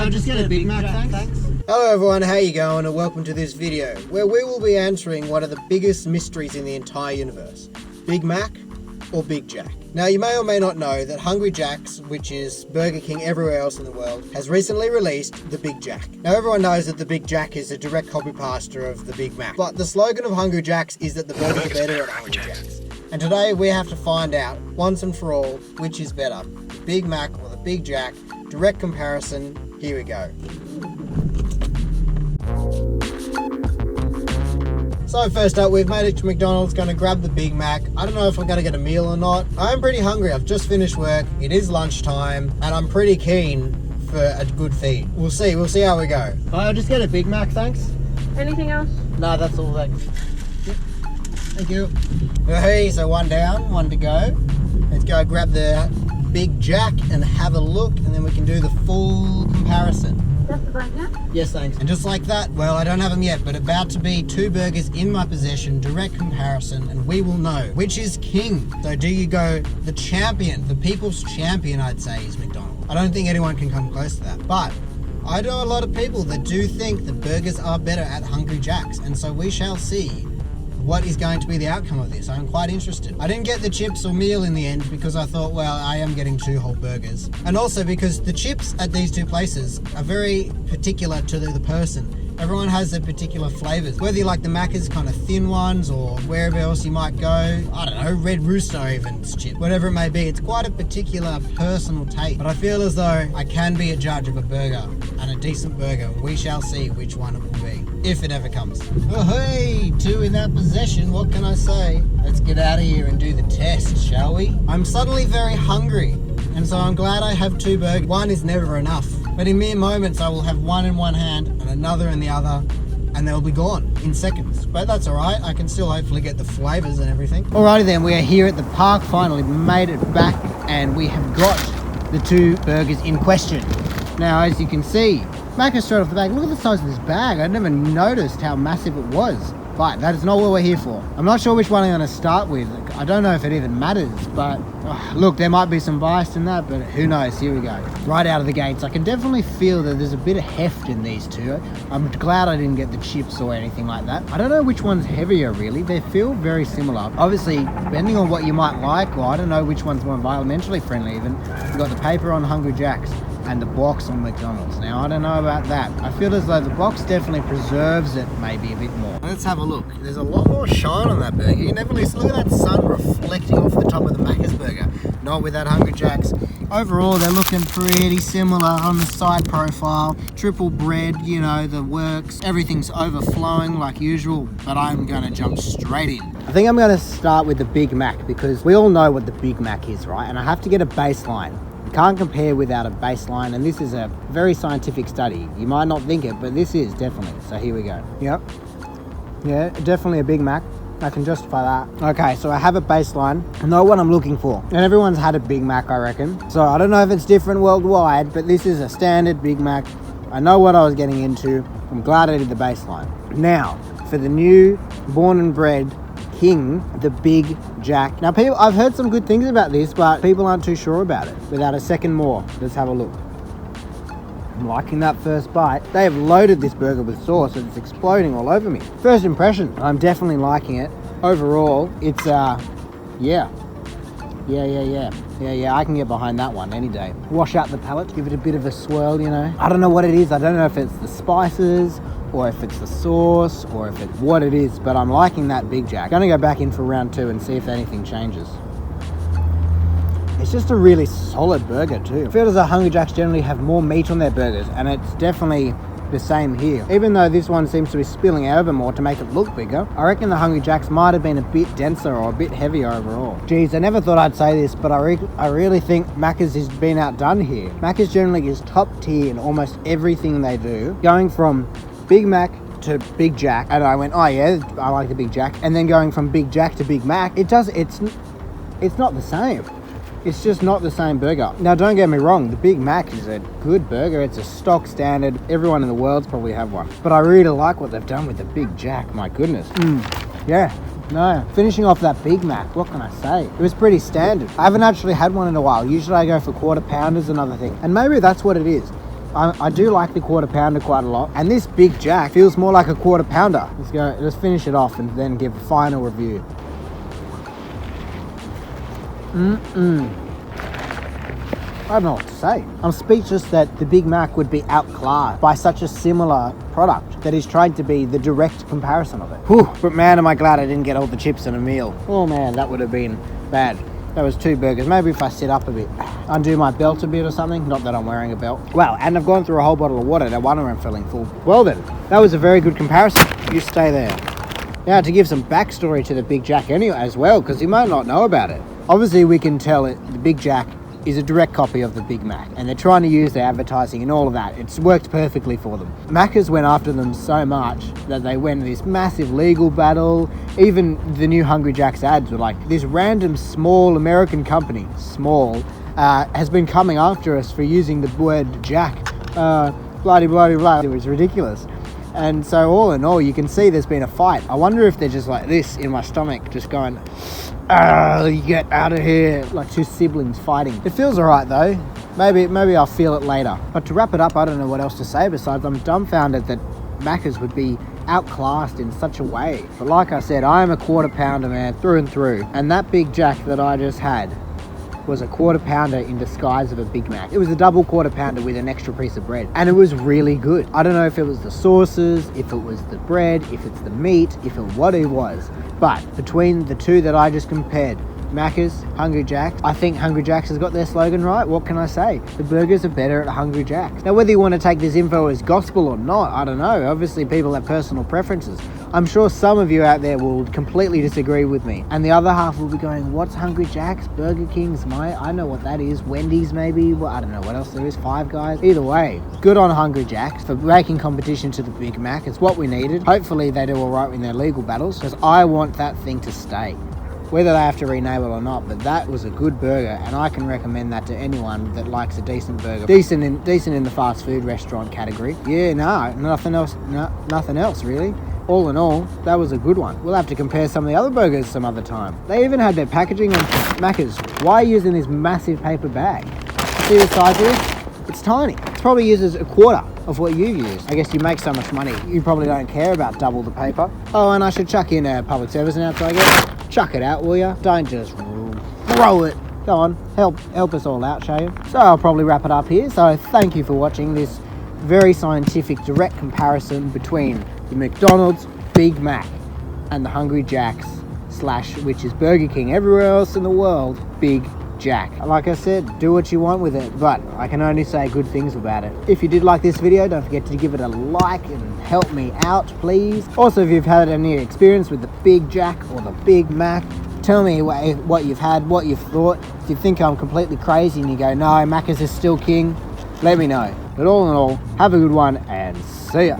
I'll just get a Big Mac, thanks. Hello everyone, how you going, and welcome to this video, where we will be answering one of the biggest mysteries in the entire universe. Big Mac or Big Jack? Now you may or may not know that Hungry Jacks, which is Burger King everywhere else in the world, has recently released the Big Jack. Now everyone knows that the Big Jack is a direct copy pasta of the Big Mac, but the slogan of Hungry Jacks is that the burgers are better at Hungry Jacks. And today we have to find out, once and for all, which is better, the Big Mac or the Big Jack. Direct comparison, here we go. So first up, we've made it to McDonald's, gonna grab the Big Mac. I don't know if I'm gonna get a meal or not. I'm pretty hungry, I've just finished work, it is lunchtime, and I'm pretty keen for a good feed. We'll see how we go. I'll just get a Big Mac, thanks. Anything else? No, that's all, thanks. Yep. Thank you. Hey, so one down, one to go. Let's go grab the Big Jack and have a look, and then we can do the full comparison. Tastebuds, yeah? Yes, thanks. And just like that, well, I don't have them yet, but about to be 2 burgers in my possession, direct comparison, and we will know which is king. So do you go the champion, the people's champion, I'd say, is McDonald's. I don't think anyone can come close to that, but I know a lot of people that do think the burgers are better at Hungry Jacks, and so we shall see what is going to be the outcome of this. I'm quite interested. I didn't get the chips or meal in the end because I thought, well, I am getting 2 whole burgers. And also because the chips at these 2 places are very particular to the person. Everyone has their particular flavors. Whether you like the Maccas kind of thin ones or wherever else you might go, I don't know, Red Rooster even's chip, whatever it may be. It's quite a particular personal taste. But I feel as though I can be a judge of a burger, and a decent burger. We shall see which one it will be, if it ever comes. Oh hey, 2 in that possession, what can I say? Let's get out of here and do the test, shall we? I'm suddenly very hungry, and so I'm glad I have 2 burgers. One is never enough. But in mere moments, I will have one in one hand and another in the other, and they'll be gone in seconds. But that's all right. I can still hopefully get the flavors and everything. Alrighty then, we are here at the park, finally made it back, and we have got the 2 burgers in question. Now, as you can see, Maccas straight off the bag. Look at the size of this bag. I never noticed how massive it was. But that is not what we're here for. I'm not sure which one I'm going to start with. I don't know if it even matters, but look, there might be some bias in that, but who knows? Here we go. Right out of the gates, I can definitely feel that there's a bit of heft in these 2. I'm glad I didn't get the chips or anything like that. I don't know which one's heavier, really. They feel very similar. Obviously, depending on what you might like, or I don't know which one's more environmentally friendly even. You've got the paper on Hungry Jacks and the box on McDonald's. Now, I don't know about that. I feel as though the box definitely preserves it maybe a bit more. Let's have a look. There's a lot more shine on that burger. You never look at that sun reflecting off the top of the Maccas burger. Not with that Hungry Jacks. Overall, they're looking pretty similar on the side profile. Triple bread, you know, the works. Everything's overflowing like usual, but I'm gonna jump straight in. I think I'm gonna start with the Big Mac because we all know what the Big Mac is, right? And I have to get a baseline. You can't compare without a baseline, and this is a very scientific study. You might not think it, but this is definitely. So here we go. Yep. Yeah, definitely a Big Mac. I can justify that. Okay, so I have a baseline. I know what I'm looking for. And everyone's had a Big Mac, I reckon. So I don't know if it's different worldwide, but this is a standard Big Mac. I know what I was getting into. I'm glad I did the baseline. Now, for the new born and bred king, the Big Jack. Now, people, I've heard some good things about this, but people aren't too sure about it. Without a second more, let's have a look. I'm liking that first bite. They have loaded this burger with sauce and it's exploding all over me. First impression, I'm definitely liking it. Overall, it's yeah, I can get behind that one any day. Wash out the palate, give it a bit of a swirl, you know. I don't know what it is. I don't know if it's the spices or if it's the sauce or if it's what it is, but I'm liking that Big Jack. Gonna go back in for round 2 and see if anything changes. It's just a really solid burger too. I feel as though Hungry Jacks generally have more meat on their burgers, and it's definitely the same here. Even though this one seems to be spilling over more to make it look bigger, I reckon the Hungry Jacks might have been a bit denser or a bit heavier overall. Geez, I never thought I'd say this, but I really think Maccas has been outdone here. Maccas generally is top tier in almost everything they do, going from Big Mac to Big Jack, and I went, oh yeah, I like the Big Jack, and then going from Big Jack to Big Mac, it's not the same. It's just not the same burger. Now, don't get me wrong, the Big Mac is a good burger. It's a stock standard. Everyone in the world's probably have one. But I really like what they've done with the Big Jack. My goodness. Yeah. No. Finishing off that Big Mac, what can I say? It was pretty standard. I haven't actually had one in a while. Usually I go for quarter pounders and other things. And maybe that's what it is. I do like the quarter pounder quite a lot, and this Big Jack feels more like a quarter pounder. Let's finish it off and then give a final review. I don't know what to say. I'm speechless that the Big Mac would be outclassed by such a similar product that is trying to be the direct comparison of it. Whew, but man, am I glad I didn't get all the chips in a meal. Oh man, that would have been bad. That was 2 burgers. Maybe if I sit up a bit, undo my belt a bit or something. Not that I'm wearing a belt. Wow, and I've gone through a whole bottle of water. No wonder I'm feeling full. Well then, that was a very good comparison. You stay there. Now to give some backstory to the Big Jack anyway as well, because you might not know about it. Obviously we can tell it, the Big Jack is a direct copy of the Big Mac, and they're trying to use their advertising and all of that. It's worked perfectly for them. Maccas went after them so much that they went this massive legal battle. Even the new Hungry Jacks ads were like, this random small American company, small, has been coming after us for using the word Jack. Bloody, bloody, blah. It was ridiculous. And so all in all, you can see there's been a fight. I wonder if they're just like this in my stomach, just going, you get out of here, like 2 siblings fighting. It feels alright though. Maybe I'll feel it later. But to wrap it up, I don't know what else to say besides I'm dumbfounded that Maccas would be outclassed in such a way. But like I said, I am a quarter pounder man through and through. And that Big Jack that I just had was a quarter pounder in disguise of a Big Mac. It was a double quarter pounder with an extra piece of bread, and it was really good. I don't know if it was the sauces, if it was the bread, if it's the meat, if it what it was, but between the two that I just compared, Maccas, Hungry Jacks, I think Hungry Jacks has got their slogan right. What can I say? The burgers are better at Hungry Jacks. Now whether you want to take this info as gospel or not, I don't know. Obviously people have personal preferences. I'm sure some of you out there will completely disagree with me, and the other half will be going, what's Hungry Jacks? Burger King's, I know what that is. Wendy's maybe, well, I don't know what else there is, Five Guys. Either way, good on Hungry Jacks for making competition to the Big Mac. It's what we needed. Hopefully they do alright in their legal battles, because I want that thing to stay. Whether they have to rename it or not, but that was a good burger, and I can recommend that to anyone that likes a decent burger. Decent in the fast food restaurant category. Yeah, no, nothing else really. All in all, that was a good one. We'll have to compare some of the other burgers some other time. They even had their packaging on Maccas. Why using this massive paper bag? See the size of this? It's tiny. It's probably uses a quarter of what you use. I guess you make so much money, you probably don't care about double the paper. Oh, and I should chuck in a public service announcement, I guess. Chuck it out, will ya? Don't just throw it. Go on, help us all out, shall you? So I'll probably wrap it up here. So thank you for watching this very scientific direct comparison between the McDonald's Big Mac and the Hungry Jacks / which is Burger King everywhere else in the world, Big Jack. Like I said, do what you want with it, but I can only say good things about it. If you did like this video, don't forget to give it a like and help me out, please. Also, if you've had any experience with the Big Jack or the Big Mac, tell me what you've had, what you've thought. If you think I'm completely crazy and you go, no, Maccas is still king, let me know. But all in all, have a good one and see ya.